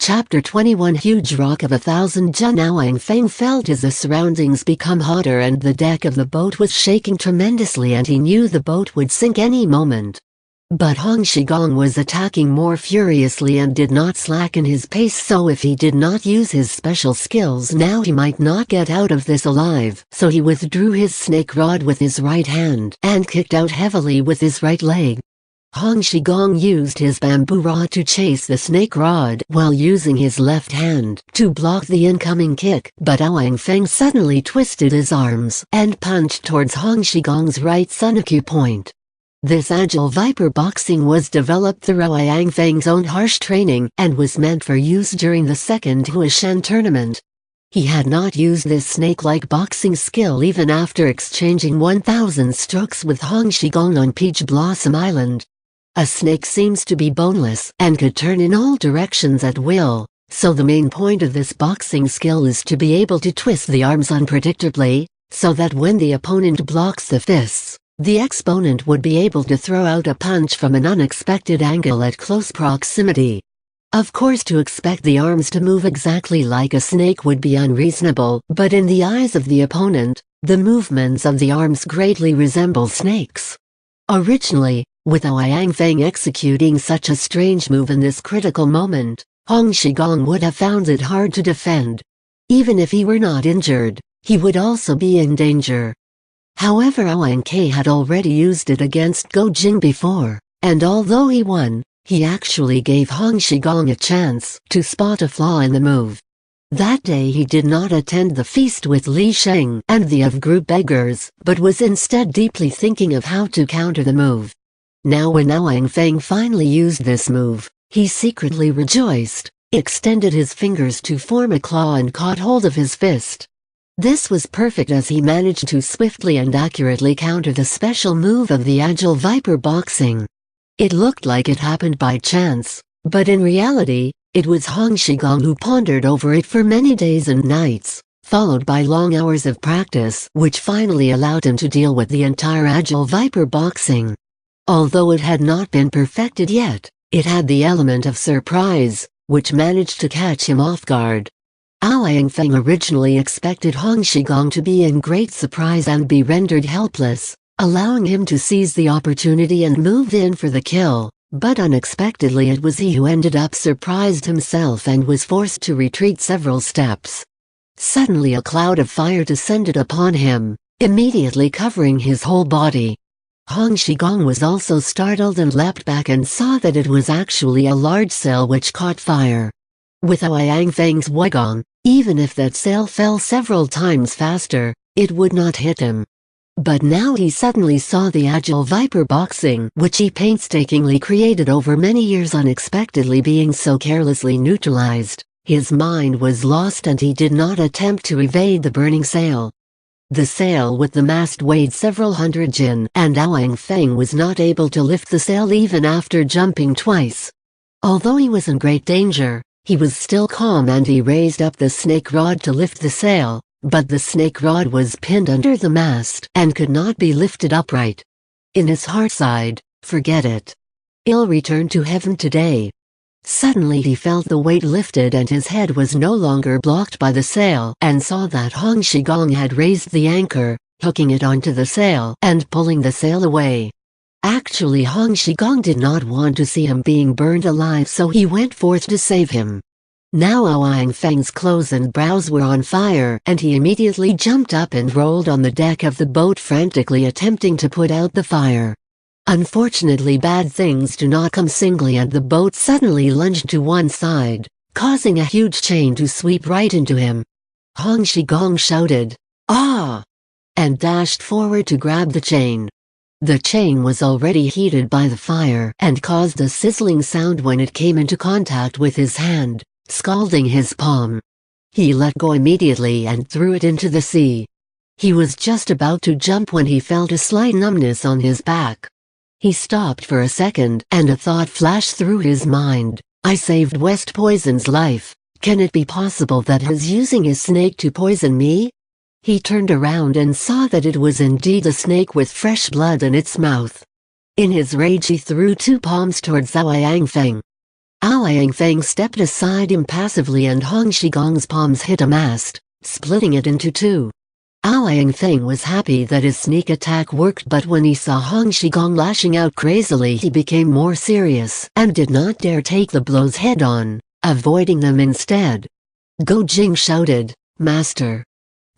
Chapter 21 Huge Rock of 1,000 Jun. Wang Feng felt as the surroundings become hotter and the deck of the boat was shaking tremendously, and he knew the boat would sink any moment. But Hong Shigong was attacking more furiously and did not slacken his pace, so if he did not use his special skills now he might not get out of this alive. So he withdrew his snake rod with his right hand and kicked out heavily with his right leg. Hong Shigong used his bamboo rod to chase the snake rod while using his left hand to block the incoming kick, but Wang Feng suddenly twisted his arms and punched towards Hong Shigong's right sunaku point. This agile viper boxing was developed through Wang Feng's own harsh training and was meant for use during the second Huashan tournament. He had not used this snake-like boxing skill even after exchanging 1,000 strokes with Hong Shigong on Peach Blossom Island. A snake seems to be boneless and could turn in all directions at will, so the main point of this boxing skill is to be able to twist the arms unpredictably, so that when the opponent blocks the fists, the exponent would be able to throw out a punch from an unexpected angle at close proximity. Of course, to expect the arms to move exactly like a snake would be unreasonable, but in the eyes of the opponent, the movements of the arms greatly resemble snakes. Originally, with Wang Feng executing such a strange move in this critical moment, Hong Shigong would have found it hard to defend. Even if he were not injured, he would also be in danger. However, Wang Ke had already used it against Go Jing before, and although he won, he actually gave Hong Shigong a chance to spot a flaw in the move. That day he did not attend the feast with Li Sheng and the of group beggars, but was instead deeply thinking of how to counter the move. Now when Wang Feng finally used this move, he secretly rejoiced, extended his fingers to form a claw and caught hold of his fist. This was perfect as he managed to swiftly and accurately counter the special move of the agile viper boxing. It looked like it happened by chance, but in reality, it was Hong Shigong who pondered over it for many days and nights, followed by long hours of practice, which finally allowed him to deal with the entire agile viper boxing. Although it had not been perfected yet, it had the element of surprise, which managed to catch him off guard. Wang Feng originally expected Hong Shigong to be in great surprise and be rendered helpless, allowing him to seize the opportunity and move in for the kill, but unexpectedly it was he who ended up surprised himself and was forced to retreat several steps. Suddenly a cloud of fire descended upon him, immediately covering his whole body. Hong Shigong was also startled and leapt back and saw that it was actually a large sail which caught fire. With Wang Feng's Wugong, even if that sail fell several times faster, it would not hit him. But now he suddenly saw the agile viper boxing which he painstakingly created over many years unexpectedly being so carelessly neutralized. His mind was lost and he did not attempt to evade the burning sail. The sail with the mast weighed several hundred jin, and Wang Feng was not able to lift the sail even after jumping twice. Although he was in great danger, he was still calm and he raised up the snake rod to lift the sail, but the snake rod was pinned under the mast and could not be lifted upright. In his heart sighed, "Forget it. I'll return to heaven today." Suddenly he felt the weight lifted and his head was no longer blocked by the sail and saw that Hong Shigong had raised the anchor, hooking it onto the sail and pulling the sail away. Actually, Hong Shigong did not want to see him being burned alive, so he went forth to save him. Now Wang Feng's clothes and brows were on fire and he immediately jumped up and rolled on the deck of the boat frantically attempting to put out the fire. Unfortunately, bad things do not come singly and the boat suddenly lunged to one side, causing a huge chain to sweep right into him. Hong Shigong shouted, "Ah!" and dashed forward to grab the chain. The chain was already heated by the fire and caused a sizzling sound when it came into contact with his hand, scalding his palm. He let go immediately and threw it into the sea. He was just about to jump when he felt a slight numbness on his back. He stopped for a second and a thought flashed through his mind. "I saved West Poison's life. Can it be possible that he's using his snake to poison me?" He turned around and saw that it was indeed a snake with fresh blood in its mouth. In his rage he threw two palms towards Wang Feng. Yang Feng stepped aside impassively and Hong Shigong's palms hit a mast, splitting it into two. Yang Feng was happy that his sneak attack worked, but when he saw Hong Shigong lashing out crazily, he became more serious and did not dare take the blows head-on, avoiding them instead. Go Jing shouted, "Master!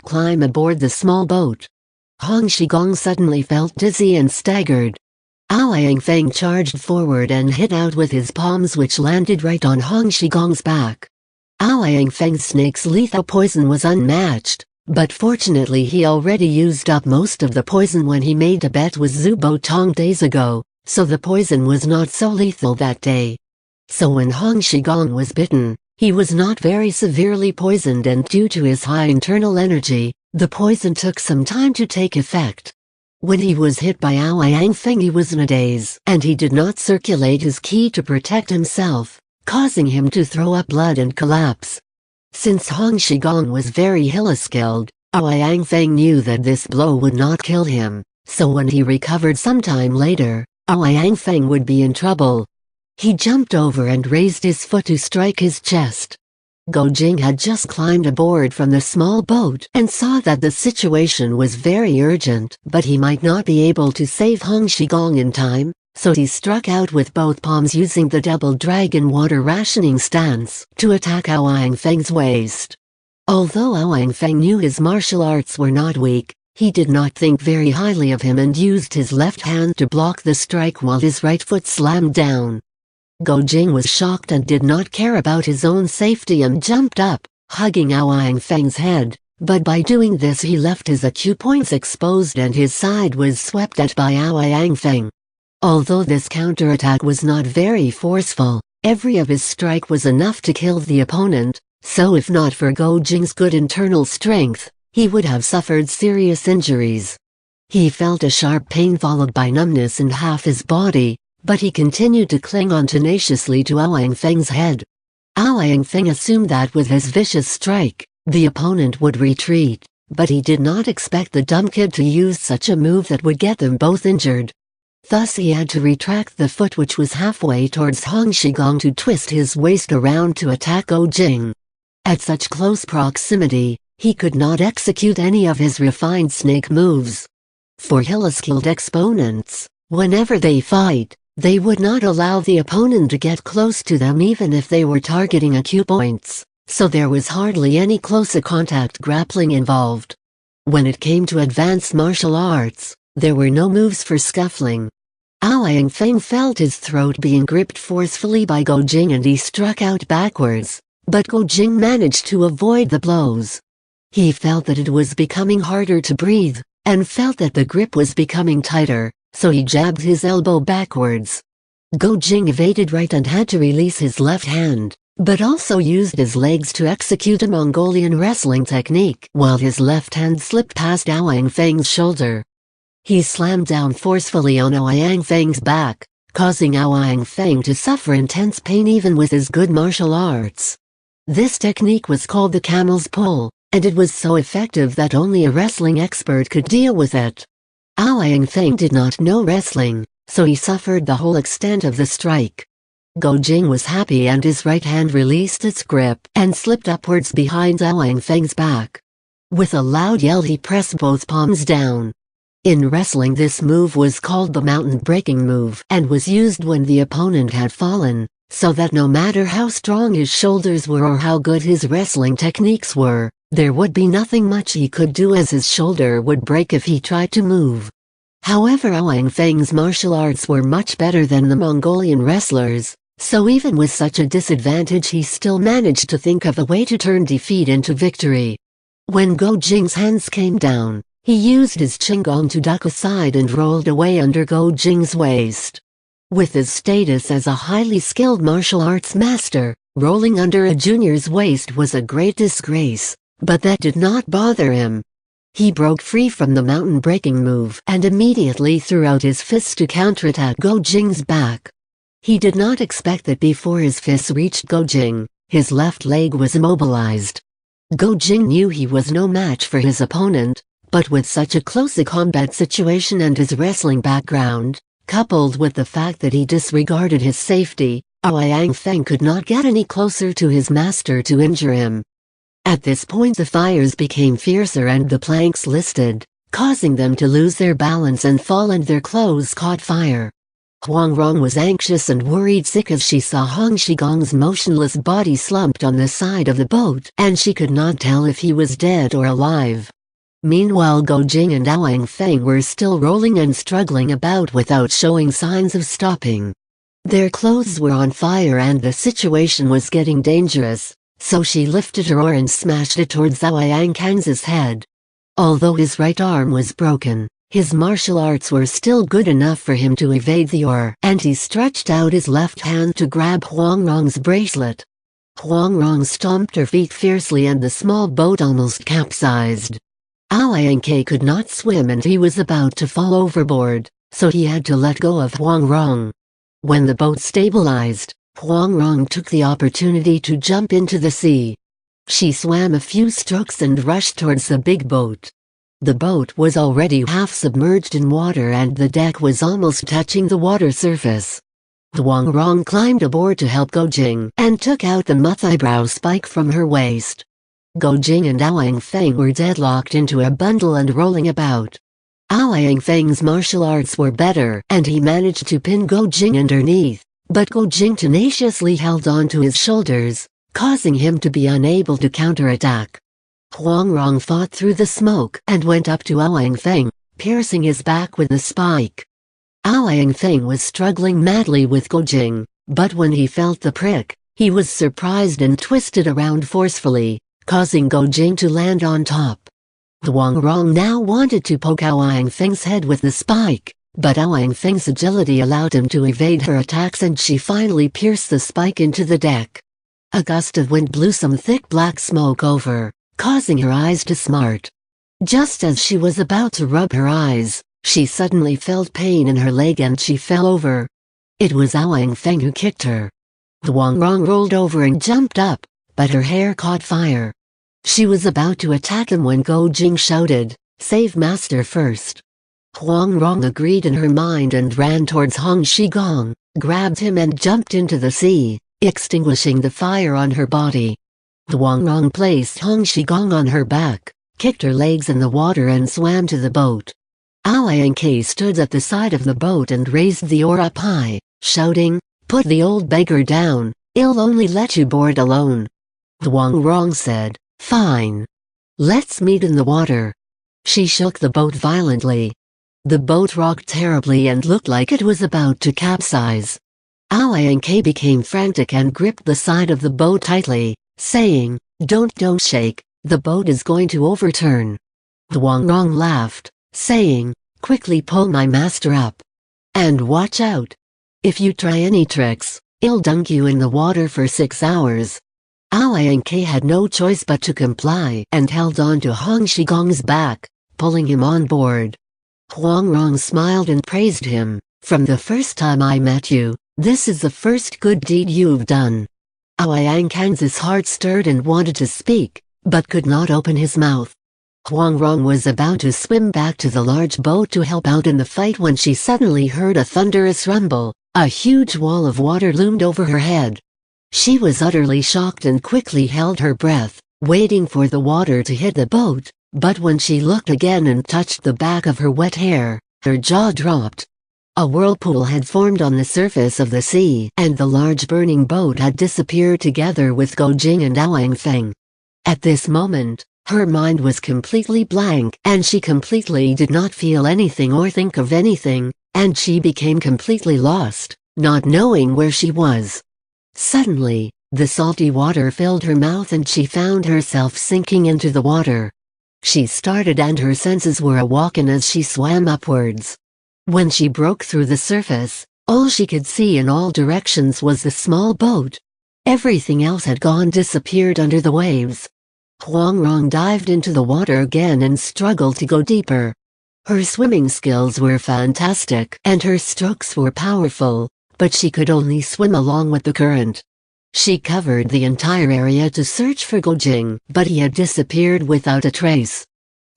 Climb aboard the small boat." Hong Shigong suddenly felt dizzy and staggered. Yang Feng charged forward and hit out with his palms, which landed right on Hong Shigong's back. Yang Feng's snake's lethal poison was unmatched, but fortunately he already used up most of the poison when he made a bet with Zubo Tong days ago, so the poison was not so lethal that day. So when Hong Shigong was bitten, he was not very severely poisoned, and due to his high internal energy, the poison took some time to take effect. When he was hit by Yang Feng, he was in a daze, and he did not circulate his ki to protect himself, causing him to throw up blood and collapse. Since Hong Shigong was very Hilla-skilled, Yang Feng knew that this blow would not kill him, so when he recovered sometime later, Yang Feng would be in trouble. He jumped over and raised his foot to strike his chest. Go Jing had just climbed aboard from the small boat and saw that the situation was very urgent, but he might not be able to save Hong Shigong in time, so he struck out with both palms using the double dragon water rationing stance to attack Yang Feng's waist. Although Yang Feng knew his martial arts were not weak, he did not think very highly of him and used his left hand to block the strike while his right foot slammed down. Go Jing was shocked and did not care about his own safety and jumped up, hugging Yang Feng's head, but by doing this he left his acupoints exposed and his side was swept at by Yang Feng. Although this counterattack was not very forceful, every of his strike was enough to kill the opponent, so if not for Go Jing's good internal strength, he would have suffered serious injuries. He felt a sharp pain followed by numbness in half his body, but he continued to cling on tenaciously to Yang Feng's head. Yang Feng assumed that with his vicious strike, the opponent would retreat, but he did not expect the dumb kid to use such a move that would get them both injured. Thus he had to retract the foot which was halfway towards Hong Shigong to twist his waist around to attack Go Jing. At such close proximity, he could not execute any of his refined snake moves. For Hilla-skilled exponents, whenever they fight, they would not allow the opponent to get close to them even if they were targeting acupoints, so there was hardly any close contact grappling involved. When it came to advanced martial arts, there were no moves for scuffling. Yang Feng felt his throat being gripped forcefully by Go Jing and he struck out backwards, but Go Jing managed to avoid the blows. He felt that it was becoming harder to breathe, and felt that the grip was becoming tighter, so he jabbed his elbow backwards. Go Jing evaded right and had to release his left hand, but also used his legs to execute a Mongolian wrestling technique while his left hand slipped past Yang Feng's shoulder. He slammed down forcefully on Yang Feng's back, causing Yang Feng to suffer intense pain even with his good martial arts. This technique was called the camel's pull, and it was so effective that only a wrestling expert could deal with it. Yang Feng did not know wrestling, so he suffered the whole extent of the strike. Go Jing was happy and his right hand released its grip and slipped upwards behind Yang Feng's back. With a loud yell he pressed both palms down. In wrestling this move was called the mountain breaking move and was used when the opponent had fallen, so that no matter how strong his shoulders were or how good his wrestling techniques were, there would be nothing much he could do as his shoulder would break if he tried to move. However, Yang Feng's martial arts were much better than the Mongolian wrestlers, so even with such a disadvantage he still managed to think of a way to turn defeat into victory. When Go Jing's hands came down, he used his Qinggong to duck aside and rolled away under Go Jing's waist. With his status as a highly skilled martial arts master, rolling under a junior's waist was a great disgrace, but that did not bother him. He broke free from the mountain breaking move and immediately threw out his fists to counterattack Go Jing's back. He did not expect that before his fists reached Go Jing, his left leg was immobilized. Go Jing knew he was no match for his opponent, but with such a close combat situation and his wrestling background, coupled with the fact that he disregarded his safety, Ouyang Feng could not get any closer to his master to injure him. At this point the fires became fiercer and the planks listed, causing them to lose their balance and fall, and their clothes caught fire. Huang Rong was anxious and worried sick as she saw Hong Shigong's motionless body slumped on the side of the boat, and she could not tell if he was dead or alive. Meanwhile Go Jing and Ouyang Feng were still rolling and struggling about without showing signs of stopping. Their clothes were on fire and the situation was getting dangerous, so she lifted her oar and smashed it towards Ouyang Kang's head. Although his right arm was broken, his martial arts were still good enough for him to evade the oar, and he stretched out his left hand to grab Huang Rong's bracelet. Huang Rong stomped her feet fiercely and the small boat almost capsized. Ouyang could not swim and he was about to fall overboard, so he had to let go of Huang Rong. When the boat stabilized, Huang Rong took the opportunity to jump into the sea. She swam a few strokes and rushed towards the big boat. The boat was already half submerged in water and the deck was almost touching the water surface. Huang Rong climbed aboard to help Go Jing and took out the multi-brow spike from her waist. Go Jing and Ouyang Feng were deadlocked into a bundle and rolling about. Ouyang Feng's martial arts were better and he managed to pin Go Jing underneath, but Go Jing tenaciously held on to his shoulders, causing him to be unable to counterattack. Huang Rong fought through the smoke and went up to Ouyang Feng, piercing his back with the spike. Ouyang Feng was struggling madly with Go Jing, but when he felt the prick, he was surprised and twisted around forcefully, causing Go Jing to land on top. Huang Rong now wanted to poke Ouyang Feng's head with the spike, but Ouyang Feng's agility allowed him to evade her attacks and she finally pierced the spike into the deck. A gust of wind blew some thick black smoke over, causing her eyes to smart. Just as she was about to rub her eyes, she suddenly felt pain in her leg and she fell over. It was Ouyang Feng who kicked her. Huang Rong rolled over and jumped up, but her hair caught fire. She was about to attack him when Go Jing shouted, "Save master first." Huang Rong agreed in her mind and ran towards Hong Shigong, grabbed him and jumped into the sea, extinguishing the fire on her body. Huang Rong placed Hong Shigong on her back, kicked her legs in the water and swam to the boat. Ouyang stood at the side of the boat and raised the oar up high, shouting, "Put the old beggar down, I'll only let you board alone." Huang Rong said, "Fine. Let's meet in the water." She shook the boat violently. The boat rocked terribly and looked like it was about to capsize. Ouyang became frantic and gripped the side of the boat tightly, saying, Don't shake, the boat is going to overturn." Huang Rong laughed, saying, "Quickly pull my master up. And watch out. If you try any tricks, I'll dunk you in the water for 6 hours." Ouyang had no choice but to comply and held on to Hong Shigong's back, pulling him on board. Huang Rong smiled and praised him, "From the first time I met you, this is the first good deed you've done." Ouyang Kang's heart stirred and wanted to speak, but could not open his mouth. Huang Rong was about to swim back to the large boat to help out in the fight when she suddenly heard a thunderous rumble. A huge wall of water loomed over her head. She was utterly shocked and quickly held her breath, waiting for the water to hit the boat, but when she looked again and touched the back of her wet hair, her jaw dropped. A whirlpool had formed on the surface of the sea, and the large burning boat had disappeared together with Go Jing and Ouyang Feng. At this moment, her mind was completely blank and she completely did not feel anything or think of anything, and she became completely lost, not knowing where she was. Suddenly, the salty water filled her mouth and she found herself sinking into the water. She started and her senses were awakened as she swam upwards. When she broke through the surface, all she could see in all directions was the small boat. Everything else had disappeared under the waves. Huang Rong dived into the water again and struggled to go deeper. Her swimming skills were fantastic and her strokes were powerful, but she could only swim along with the current. She covered the entire area to search for Go Jing, but he had disappeared without a trace.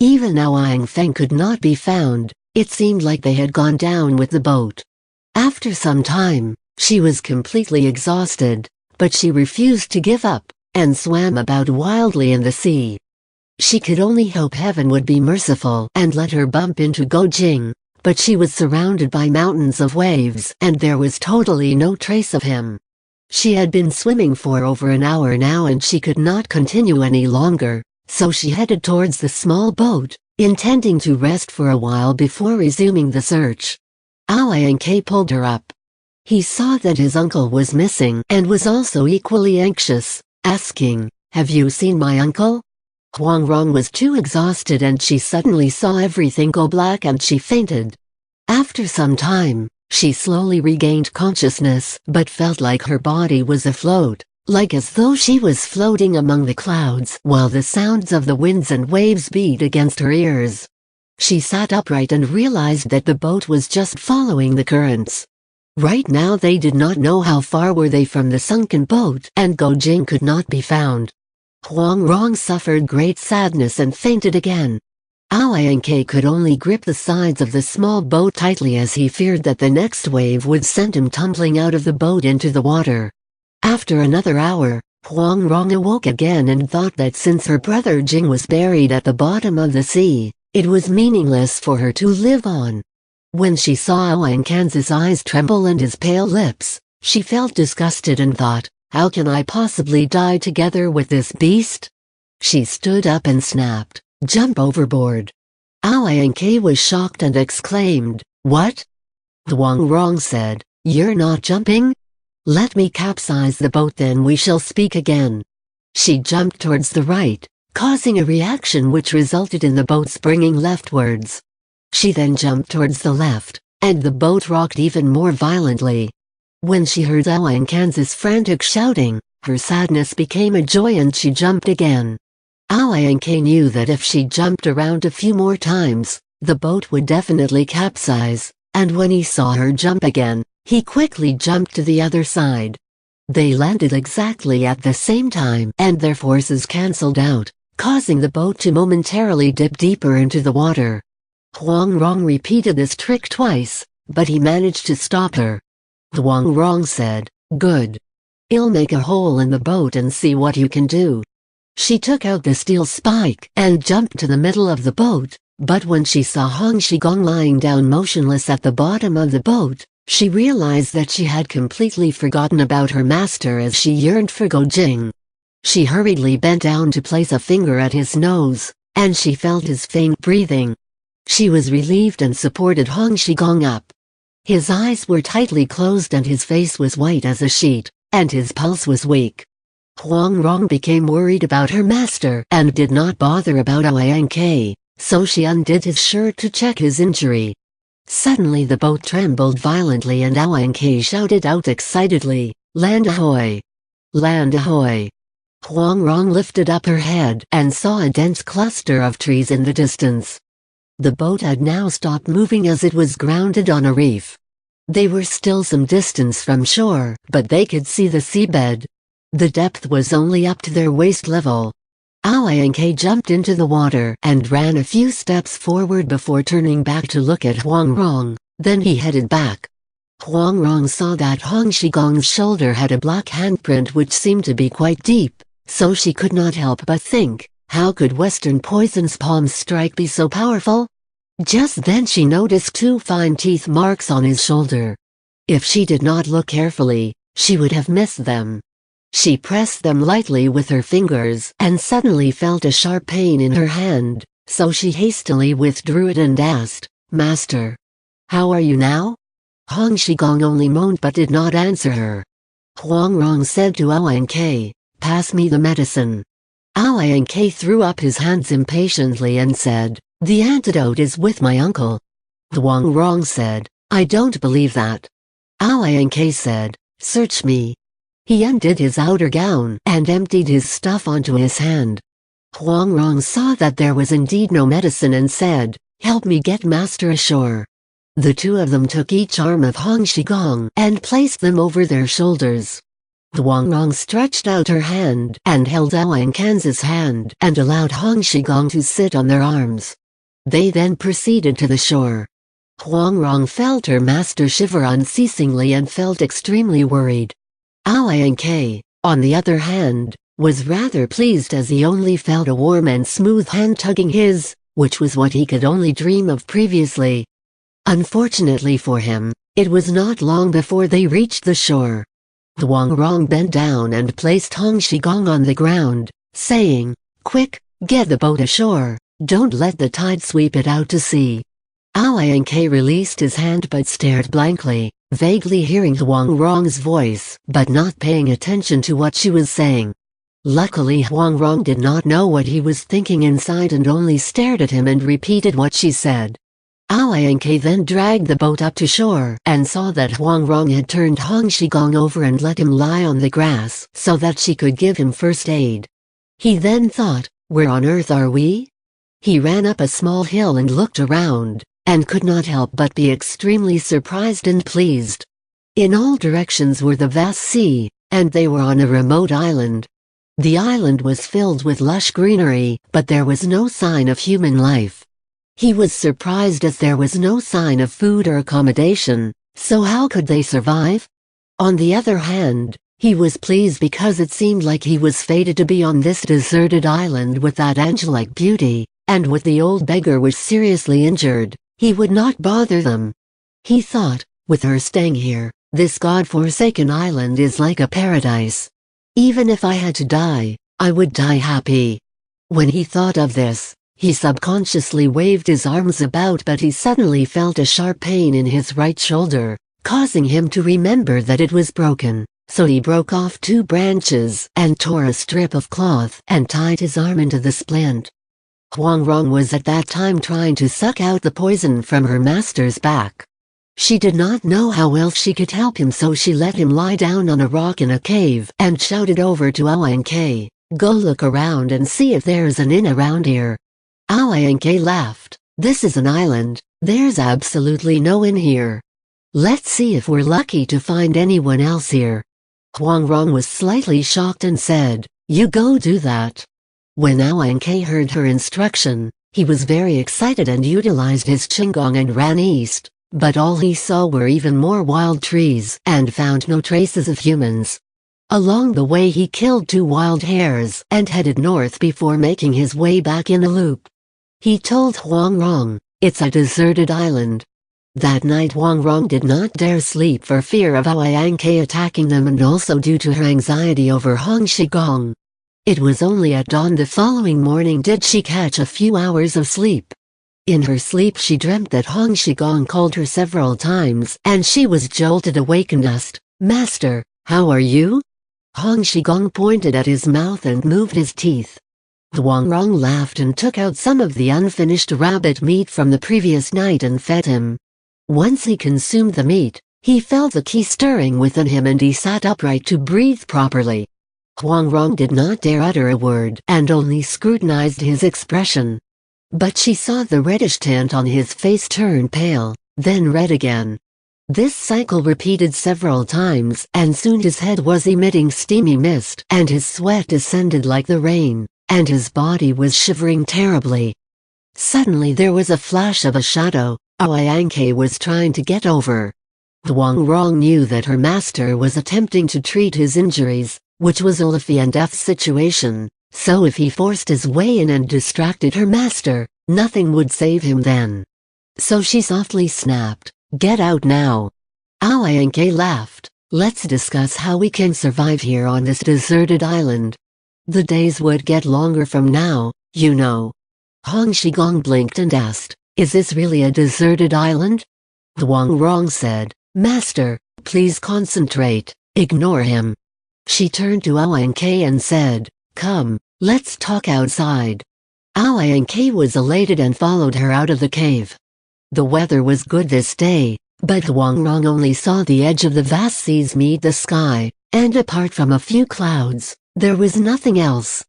Even Ouyang Feng could not be found. It seemed like they had gone down with the boat. After some time, She was completely exhausted, but she refused to give up, and swam about wildly in the sea. She could only hope heaven would be merciful and let her bump into Gojing, but she was surrounded by mountains of waves and there was totally no trace of him. She had been swimming for over an hour now and she could not continue any longer, so she headed towards the small boat, intending to rest for a while before resuming the search. Aoyanke pulled her up. He saw that his uncle was missing and was also equally anxious, asking, "Have you seen my uncle?" Huang Rong was too exhausted and she suddenly saw everything go black and she fainted. After some time, she slowly regained consciousness but felt like her body was afloat, like as though she was floating among the clouds while the sounds of the winds and waves beat against her ears. She sat upright and realized that the boat was just following the currents. Right now they did not know how far were they from the sunken boat and Gojing could not be found. Huang Rong suffered great sadness and fainted again. Aoyanke could only grip the sides of the small boat tightly as he feared that the next wave would send him tumbling out of the boat into the water. After another hour, Huang Rong awoke again and thought that since her brother Jing was buried at the bottom of the sea, it was meaningless for her to live on. When she saw Aoyanke's eyes tremble and his pale lips, she felt disgusted and thought, "How can I possibly die together with this beast?" She stood up and snapped, "Jump overboard." Aoyanke was shocked and exclaimed, "What?" Huang Rong said, "You're not jumping? Let me capsize the boat then we shall speak again." She jumped towards the right, causing a reaction which resulted in the boat springing leftwards. She then jumped towards the left, and the boat rocked even more violently. When she heard Aoyanke's frantic shouting, her sadness became a joy and she jumped again. Aoyanke knew that if she jumped around a few more times, the boat would definitely capsize, and when he saw her jump again, he quickly jumped to the other side. They landed exactly at the same time and their forces cancelled out, causing the boat to momentarily dip deeper into the water. Huang Rong repeated this trick twice, but he managed to stop her. Huang Rong said, "Good. I'll make a hole in the boat and see what you can do." She took out the steel spike and jumped to the middle of the boat, but when she saw Hong Shigong lying down motionless at the bottom of the boat, she realized that she had completely forgotten about her master as she yearned for Gojing. She hurriedly bent down to place a finger at his nose, and she felt his faint breathing. She was relieved and supported Hong Shigong up. His eyes were tightly closed and his face was white as a sheet, and his pulse was weak. Huang Rong became worried about her master and did not bother about Aoyanke, so she undid his shirt to check his injury. Suddenly the boat trembled violently and Aoyanke shouted out excitedly, "Land ahoy! Land ahoy!" Huang Rong lifted up her head and saw a dense cluster of trees in the distance. The boat had now stopped moving as it was grounded on a reef. They were still some distance from shore, but they could see the seabed. The depth was only up to their waist level. Aoyanke jumped into the water and ran a few steps forward before turning back to look at Huang Rong, then he headed back. Huang Rong saw that Hong Shigong's shoulder had a black handprint which seemed to be quite deep, so she could not help but think, how could Western Poison's palm strike be so powerful? Just then she noticed two fine teeth marks on his shoulder. If she did not look carefully, she would have missed them. She pressed them lightly with her fingers and suddenly felt a sharp pain in her hand, so she hastily withdrew it and asked, "Master, how are you now?" Hong Shigong only moaned but did not answer her. Huang Rong said to Aoyanke, "Pass me the medicine." Aoyanke threw up his hands impatiently and said, "The antidote is with my uncle." Huang Rong said, "I don't believe that." Aoyanke said, "Search me." He undid his outer gown and emptied his stuff onto his hand. Huang Rong saw that there was indeed no medicine and said, "Help me get master ashore." The two of them took each arm of Hong Shigong and placed them over their shoulders. Huang Rong stretched out her hand and held Aoyanke's hand and allowed Hong Shigong to sit on their arms. They then proceeded to the shore. Huang Rong felt her master shiver unceasingly and felt extremely worried. Ao on the other hand, was rather pleased as he only felt a warm and smooth hand tugging his, which was what he could only dream of previously. Unfortunately for him, it was not long before they reached the shore. Huang Rong bent down and placed Hong Shigong on the ground, saying, "Quick, get the boat ashore, don't let the tide sweep it out to sea." Ao released his hand but stared blankly, vaguely hearing Huang Rong's voice but not paying attention to what she was saying. Luckily Huang Rong did not know what he was thinking inside and only stared at him and repeated what she said. Ao then dragged the boat up to shore and saw that Huang Rong had turned Hong Shigong over and let him lie on the grass so that she could give him first aid. He then thought, "Where on earth are we?" He ran up a small hill and looked around, and could not help but be extremely surprised and pleased. In all directions were the vast sea, and they were on a remote island. The island was filled with lush greenery, but there was no sign of human life. He was surprised as there was no sign of food or accommodation, so how could they survive? On the other hand, he was pleased because it seemed like he was fated to be on this deserted island with that angelic beauty, and with the old beggar was seriously injured. He would not bother them. He thought, with her staying here, this god-forsaken island is like a paradise. Even if I had to die, I would die happy. When he thought of this, he subconsciously waved his arms about but he suddenly felt a sharp pain in his right shoulder, causing him to remember that it was broken, so he broke off 2 branches and tore a strip of cloth and tied his arm into the splint. Huang Rong was at that time trying to suck out the poison from her master's back. She did not know how else she could help him, so she let him lie down on a rock in a cave and shouted over to Ao, "Go look around and see if there's an inn around here." Ao laughed, "This is an island, there's absolutely no inn here. Let's see if we're lucky to find anyone else here." Huang Rong was slightly shocked and said, "You go do that." When Ao heard her instruction, he was very excited and utilized his qinggong and ran east, but all he saw were even more wild trees and found no traces of humans. Along the way he killed 2 wild hares and headed north before making his way back in a loop. He told Huang Rong, "It's a deserted island." That night Huang Rong did not dare sleep for fear of Ao attacking them and also due to her anxiety over Hong Shigong. It was only at dawn the following morning did she catch a few hours of sleep. In her sleep she dreamt that Hong Shigong called her several times and she was jolted awake and asked, "Master, how are you?" Hong Shigong pointed at his mouth and moved his teeth. Huang Rong laughed and took out some of the unfinished rabbit meat from the previous night and fed him. Once he consumed the meat, he felt the qi stirring within him and he sat upright to breathe properly. Huang Rong did not dare utter a word and only scrutinized his expression. But she saw the reddish tint on his face turn pale, then red again. This cycle repeated several times and soon his head was emitting steamy mist and his sweat descended like the rain, and his body was shivering terribly. Suddenly there was a flash of a shadow. Ao was trying to get over. Huang Rong knew that her master was attempting to treat his injuries, which was a life and death situation, so if he forced his way in and distracted her master, nothing would save him then. So she softly snapped, "Get out now." Ao laughed, "Let's discuss how we can survive here on this deserted island. The days would get longer from now, you know." Hong Shigong blinked and asked, "Is this really a deserted island?" Huang Rong said, "Master, please concentrate, ignore him." She turned to Ao and said, "Come, let's talk outside." Ao was elated and followed her out of the cave. The weather was good this day, but Huang Rong only saw the edge of the vast seas meet the sky, and apart from a few clouds, there was nothing else.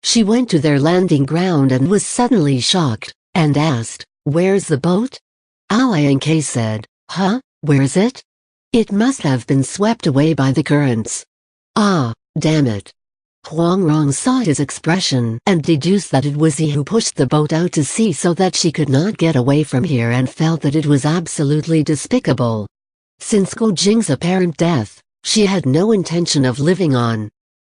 She went to their landing ground and was suddenly shocked, and asked, "Where's the boat?" Ao said, "Huh, where's it? It must have been swept away by the currents. Ah, damn it." Huang Rong saw his expression and deduced that it was he who pushed the boat out to sea so that she could not get away from here, and felt that it was absolutely despicable. Since Guo Jing's apparent death, she had no intention of living on.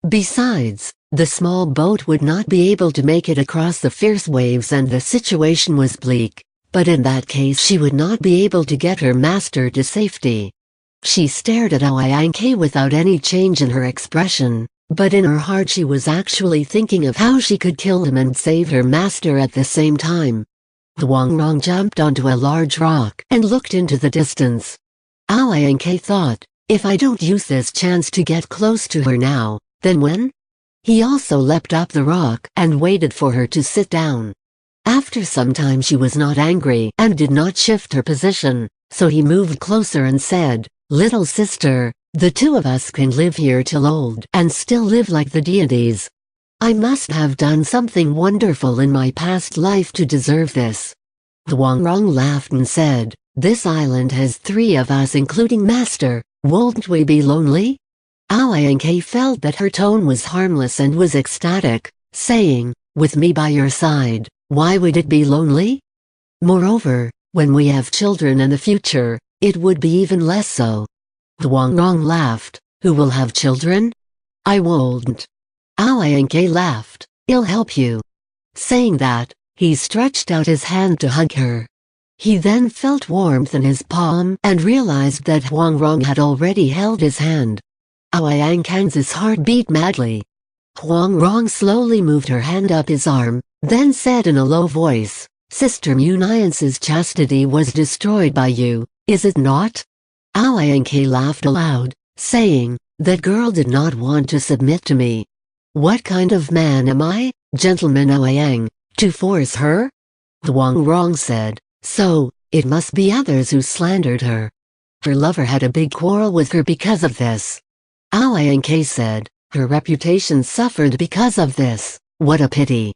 Besides, the small boat would not be able to make it across the fierce waves and the situation was bleak, but in that case she would not be able to get her master to safety. She stared at Ouyang without any change in her expression, but in her heart she was actually thinking of how she could kill him and save her master at the same time. Huang Rong jumped onto a large rock and looked into the distance. Ouyang thought, if I don't use this chance to get close to her now, then when? He also leapt up the rock and waited for her to sit down. After some time she was not angry and did not shift her position, so he moved closer and said, "Little sister, the two of us can live here till old and still live like the deities. I must have done something wonderful in my past life to deserve this." Huang Rong laughed and said, "This island has 3 of us including Master, won't we be lonely?" Ouyang felt that her tone was harmless and was ecstatic, saying, "With me by your side, why would it be lonely? Moreover, when we have children in the future, it would be even less so." Huang Rong laughed, "Who will have children?" "I won't." Ouyang laughed, "I'll help you." Saying that, he stretched out his hand to hug her. He then felt warmth in his palm and realized that Huang Rong had already held his hand. Ouyang's heart beat madly. Huang Rong slowly moved her hand up his arm, then said in a low voice, "Sister Muniance's chastity was destroyed by you, is it not?" Ouyang laughed aloud, saying, "That girl did not want to submit to me. What kind of man am I, Gentleman Ouyang, to force her?" Huang Rong said, "So, it must be others who slandered her. Her lover had a big quarrel with her because of this." Ouyang said, "Her reputation suffered because of this, what a pity."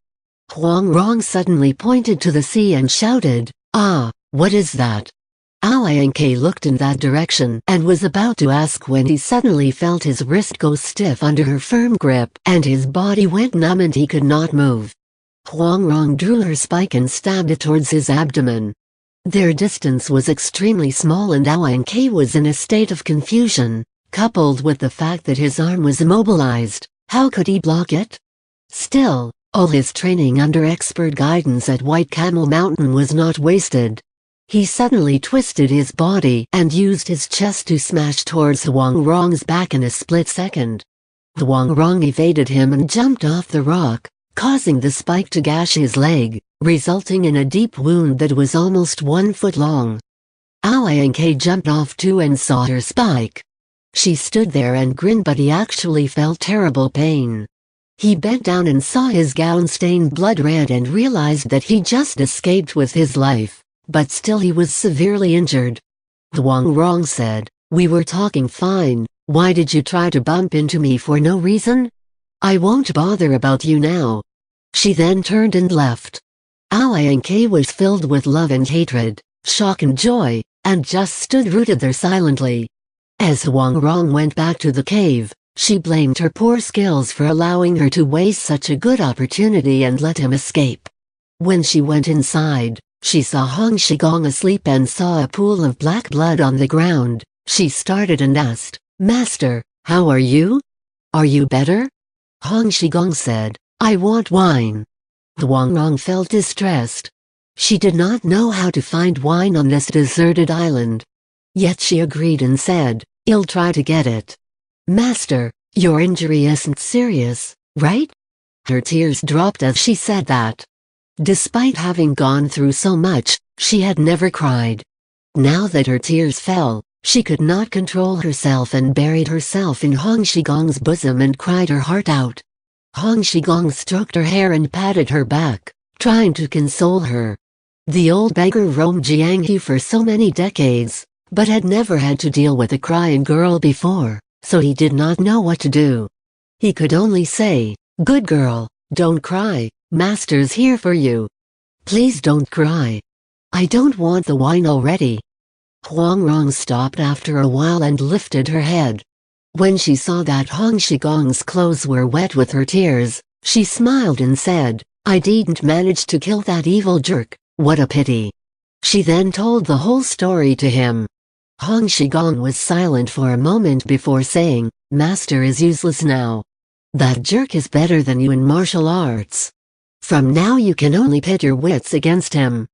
Huang Rong suddenly pointed to the sea and shouted, "Ah, what is that?" Ouyang looked in that direction and was about to ask when he suddenly felt his wrist go stiff under her firm grip and his body went numb and he could not move. Huang Rong drew her spike and stabbed it towards his abdomen. Their distance was extremely small and Ouyang was in a state of confusion, coupled with the fact that his arm was immobilized. How could he block it? Still, all his training under expert guidance at White Camel Mountain was not wasted. He suddenly twisted his body and used his chest to smash towards Huang Rong's back in a split second. Huang Rong evaded him and jumped off the rock, causing the spike to gash his leg, resulting in a deep wound that was almost 1 foot long. Ouyang jumped off too and saw her spike. She stood there and grinned, but he actually felt terrible pain. He bent down and saw his gown stained blood red and realized that he just escaped with his life, but still he was severely injured. Huang Rong said, "We were talking fine, why did you try to bump into me for no reason? I won't bother about you now." She then turned and left. Ouyang was filled with love and hatred, shock and joy, and just stood rooted there silently. As Huang Rong went back to the cave, she blamed her poor skills for allowing her to waste such a good opportunity and let him escape. When she went inside, she saw Hong Shigong asleep and saw a pool of black blood on the ground. She started and asked, "Master, how are you? Are you better?" Hong Shigong said, "I want wine." Huang Rong felt distressed. She did not know how to find wine on this deserted island. Yet she agreed and said, "I'll try to get it." "Master, your injury isn't serious, right?" Her tears dropped as she said that. Despite having gone through so much, she had never cried. Now that her tears fell, she could not control herself and buried herself in Hong Shigong's bosom and cried her heart out. Hong Shigong stroked her hair and patted her back, trying to console her. The old beggar roamed Jianghe for so many decades, but had never had to deal with a crying girl before, so he did not know what to do. He could only say, "Good girl, don't cry, Master's here for you. Please don't cry. I don't want the wine already." Huang Rong stopped after a while and lifted her head. When she saw that Hong Shigong's clothes were wet with her tears, she smiled and said, "I didn't manage to kill that evil jerk, what a pity." She then told the whole story to him. Hong Shigong was silent for a moment before saying, "Master is useless now. That jerk is better than you in martial arts. From now you can only pit your wits against him."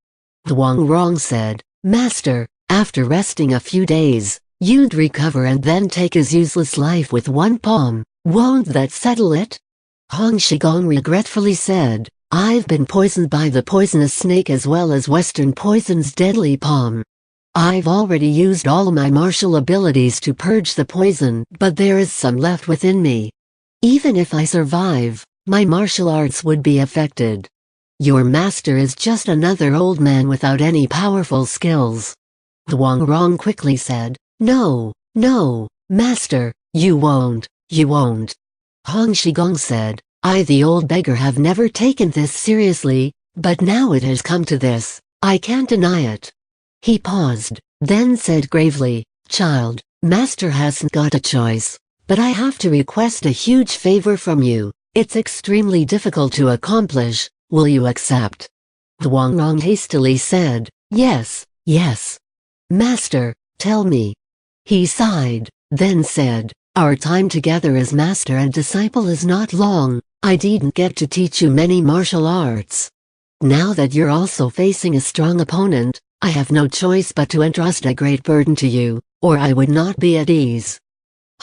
Huang Rong said, "Master, after resting a few days, you'd recover and then take his useless life with one palm, won't that settle it?" Hong Shigong regretfully said, "I've been poisoned by the poisonous snake as well as Western Poison's deadly palm. I've already used all my martial abilities to purge the poison, but there is some left within me. Even if I survive, my martial arts would be affected. Your master is just another old man without any powerful skills." Huang Rong quickly said, "No, no, master, you won't. Hong Shigong said, "I the old beggar have never taken this seriously, but now it has come to this, I can't deny it." He paused, then said gravely, "Child, master hasn't got a choice. But I have to request a huge favor from you. It's extremely difficult to accomplish, will you accept?" Huang Rong hastily said, "Yes, yes. Master, tell me." He sighed, then said, "Our time together as master and disciple is not long. I didn't get to teach you many martial arts. Now that you're also facing a strong opponent, I have no choice but to entrust a great burden to you, or I would not be at ease."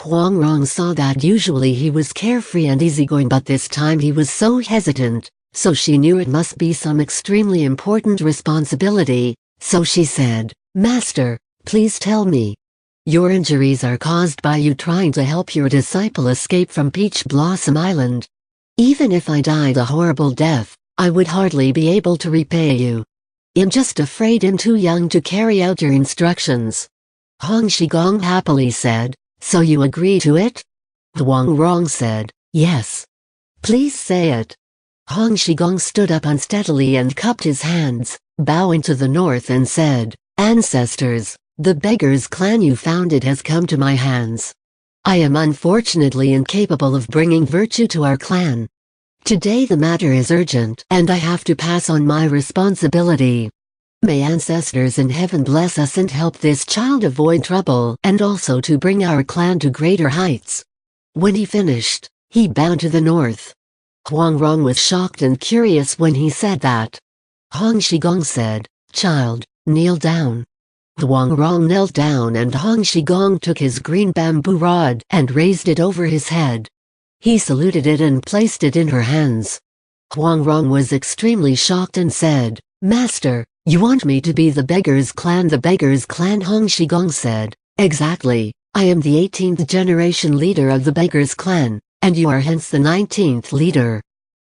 Huang Rong saw that usually he was carefree and easygoing, but this time he was so hesitant, so she knew it must be some extremely important responsibility, so she said, "Master, please tell me. Your injuries are caused by you trying to help your disciple escape from Peach Blossom Island. Even if I died a horrible death, I would hardly be able to repay you. I'm just afraid I'm too young to carry out your instructions." Hong Shigong happily said, "So you agree to it?" Huang Rong said, "Yes." "Please say it." Hong Shigong stood up unsteadily and cupped his hands, bowing to the north and said, "Ancestors, the beggars clan you founded has come to my hands. I am unfortunately incapable of bringing virtue to our clan. Today the matter is urgent and I have to pass on my responsibility. May ancestors in heaven bless us and help this child avoid trouble and also to bring our clan to greater heights." When he finished, he bowed to the north. Huang Rong was shocked and curious when he said that. Hong Shigong said, "Child, kneel down." Huang Rong knelt down and Hong Shigong took his green bamboo rod and raised it over his head. He saluted it and placed it in her hands. Huang Rong was extremely shocked and said, "Master, you want me to be the Beggars Clan?" "The Beggars Clan," Hong Shigong said. "Exactly, I am the 18th generation leader of the Beggars Clan, and you are hence the 19th leader.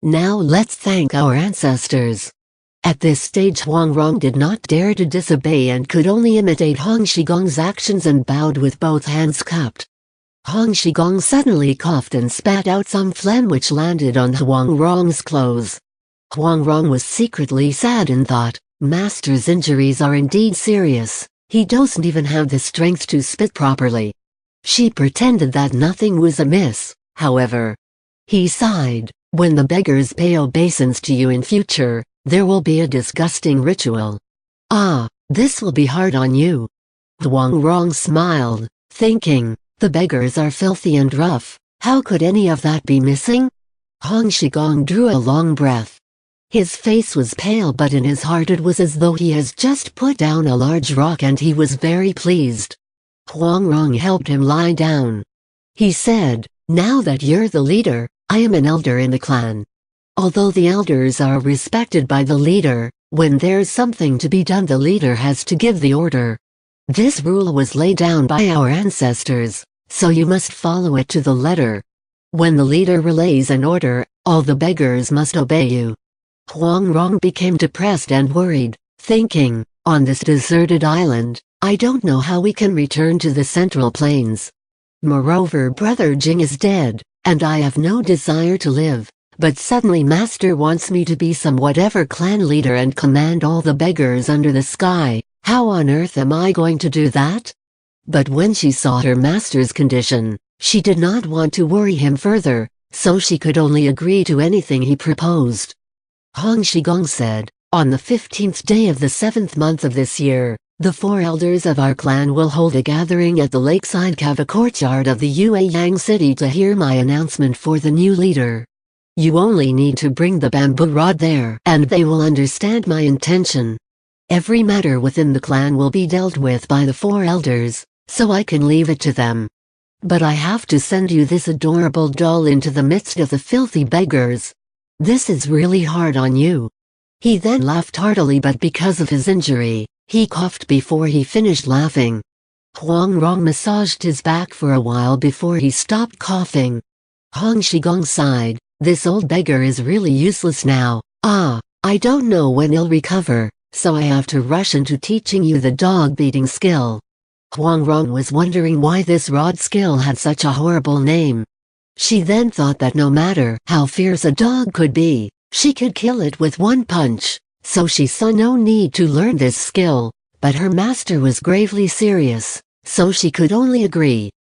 Now let's thank our ancestors." At this stage Huang Rong did not dare to disobey and could only imitate Hong Shigong's actions and bowed with both hands cupped. Hong Shigong suddenly coughed and spat out some phlegm which landed on Huang Rong's clothes. Huang Rong was secretly sad and thought, "Master's injuries are indeed serious, he doesn't even have the strength to spit properly." She pretended that nothing was amiss, however. He sighed, "When the beggars pay obeisance to you in future, there will be a disgusting ritual. Ah, this will be hard on you." Huang Rong smiled, thinking, the beggars are filthy and rough, how could any of that be missing? Hong Shigong drew a long breath. His face was pale but in his heart it was as though he has just put down a large rock and he was very pleased. Huang Rong helped him lie down. He said, "Now that you're the leader, I am an elder in the clan. Although the elders are respected by the leader, when there's something to be done the leader has to give the order. This rule was laid down by our ancestors, so you must follow it to the letter. When the leader relays an order, all the beggars must obey you." Huang Rong became depressed and worried, thinking, "On this deserted island, I don't know how we can return to the Central Plains. Moreover, Brother Jing is dead, and I have no desire to live. But suddenly Master wants me to be some whatever clan leader and command all the beggars under the sky. How on earth am I going to do that?" But when she saw her master's condition, She did not want to worry him further, so she could only agree to anything he proposed. Hong Shigong said, "On the 15th day of the 7th month of this year, the 4 elders of our clan will hold a gathering at the lakeside kava courtyard of the Yueyang city to hear my announcement for the new leader. You only need to bring the bamboo rod there, and they will understand my intention. Every matter within the clan will be dealt with by the 4 elders, so I can leave it to them. But I have to send you this adorable doll into the midst of the filthy beggars. This is really hard on you." He then laughed heartily, but because of his injury, he coughed before he finished laughing. Huang Rong massaged his back for a while before he stopped coughing. Hong Shigong sighed, "This old beggar is really useless now. I don't know when he'll recover, so I have to rush into teaching you the dog beating skill." Huang Rong was wondering why this rod skill had such a horrible name. She then thought that no matter how fierce a dog could be, she could kill it with one punch, so she saw no need to learn this skill, but her master was gravely serious, so she could only agree.